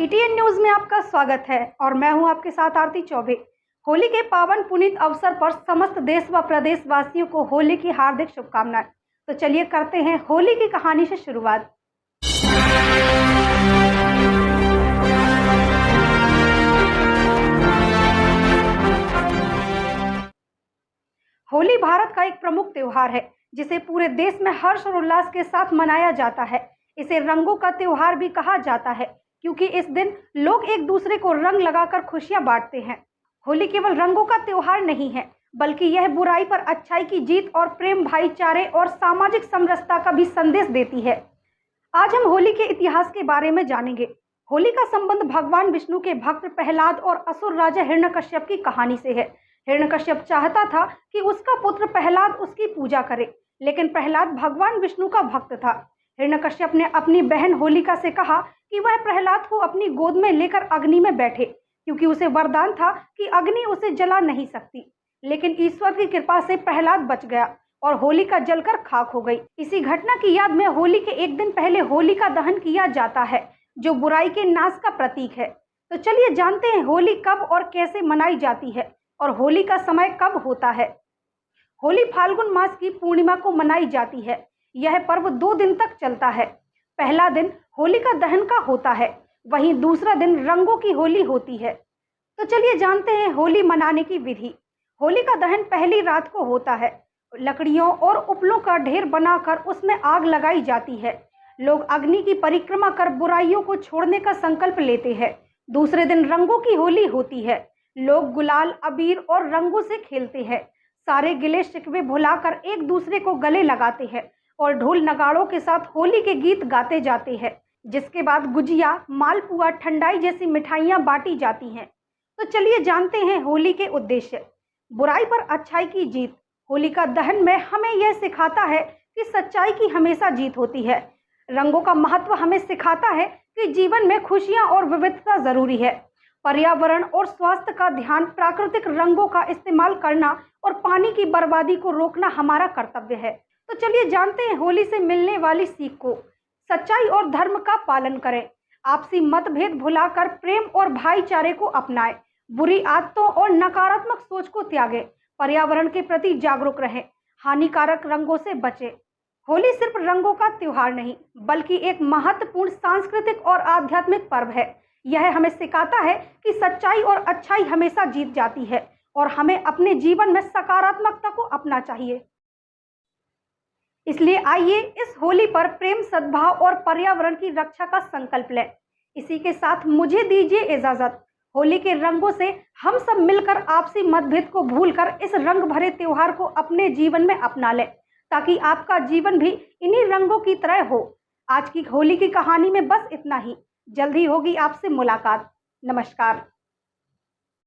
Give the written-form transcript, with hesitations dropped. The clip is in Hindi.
BTN न्यूज में आपका स्वागत है और मैं हूं आपके साथ आरती चौबे। होली के पावन पुनीत अवसर पर समस्त देश व प्रदेश वासियों को होली की हार्दिक शुभकामनाएं। तो चलिए करते हैं होली की कहानी से शुरुआत। होली भारत का एक प्रमुख त्योहार है जिसे पूरे देश में हर्ष और उल्लास के साथ मनाया जाता है। इसे रंगों का त्योहार भी कहा जाता है क्योंकि इस दिन लोग एक दूसरे को रंग लगाकर खुशियां बांटते हैं। होली केवल रंगों का त्योहार नहीं है, बल्कि यह बुराई पर अच्छाई की जीत और प्रेम, भाईचारे और सामाजिक समरसता का भी संदेश देती है। आज हम होली के इतिहास के बारे में जानेंगे। होली का संबंध भगवान विष्णु के भक्त प्रहलाद और असुर राजा हिरण्यकश्यप की कहानी से है। हिरण्यकश्यप चाहता था कि उसका पुत्र प्रहलाद उसकी पूजा करे, लेकिन प्रहलाद भगवान विष्णु का भक्त था। हिरण्यकश्यप ने अपनी बहन होलिका से कहा कि वह प्रहलाद को अपनी गोद में लेकर अग्नि में बैठे, क्योंकि उसे वरदान था कि अग्नि उसे जला नहीं सकती। लेकिन ईश्वर की कृपा से प्रहलाद बच गया और होलिका जलकर खाक हो गई। इसी घटना की याद में होली के एक दिन पहले होलिका दहन किया जाता है, जो बुराई के नाश का प्रतीक है। तो चलिए जानते हैं होली कब और कैसे मनाई जाती है और होली का समय कब होता है। होली फाल्गुन मास की पूर्णिमा को मनाई जाती है। यह पर्व 2 दिन तक चलता है। पहला दिन होलिका दहन का होता है, वहीं दूसरा दिन रंगों की होली होती है। तो चलिए जानते हैं होली मनाने की विधि। होली का दहन पहली रात को होता है। लकड़ियों और उपलों का ढेर बनाकर उसमें आग लगाई जाती है। लोग अग्नि की परिक्रमा कर बुराइयों को छोड़ने का संकल्प लेते हैं। दूसरे दिन रंगों की होली होती है। लोग गुलाल, अबीर और रंगों से खेलते हैं। सारे गिले शिकवे भुलाकर एक दूसरे को गले लगाते हैं और ढोल नगाड़ों के साथ होली के गीत गाते जाते हैं। जिसके बाद गुजिया, मालपुआ, ठंडाई जैसी मिठाइयाँ बांटी जाती हैं। तो चलिए जानते हैं होली के उद्देश्य। बुराई पर अच्छाई की जीत। होलिका दहन में हमें यह सिखाता है कि सच्चाई की हमेशा जीत होती है। रंगों का महत्व हमें सिखाता है कि जीवन में खुशियाँ और विविधता जरूरी है। पर्यावरण और स्वास्थ्य का ध्यान, प्राकृतिक रंगों का इस्तेमाल करना और पानी की बर्बादी को रोकना हमारा कर्तव्य है। तो चलिए जानते हैं होली से मिलने वाली सीख को। सच्चाई और धर्म का पालन करें। आपसी मतभेद भुलाकर प्रेम और भाईचारे को अपनाएं। बुरी आदतों और नकारात्मक सोच को त्यागें। पर्यावरण के प्रति जागरूक रहें। हानिकारक रंगों से बचें। होली सिर्फ रंगों का त्योहार नहीं, बल्कि एक महत्वपूर्ण सांस्कृतिक और आध्यात्मिक पर्व है। यह हमें सिखाता है कि सच्चाई और अच्छाई हमेशा जीत जाती है और हमें अपने जीवन में सकारात्मकता को अपनाना चाहिए। इसलिए आइए इस होली पर प्रेम, सद्भाव और पर्यावरण की रक्षा का संकल्प लें। इसी के साथ मुझे दीजिए इजाजत। होली के रंगों से हम सब मिलकर आपसी मतभेद को भूलकर इस रंग भरे त्योहार को अपने जीवन में अपना लें, ताकि आपका जीवन भी इन्हीं रंगों की तरह हो। आज की होली की कहानी में बस इतना ही। जल्द ही होगी आपसे मुलाकात। नमस्कार।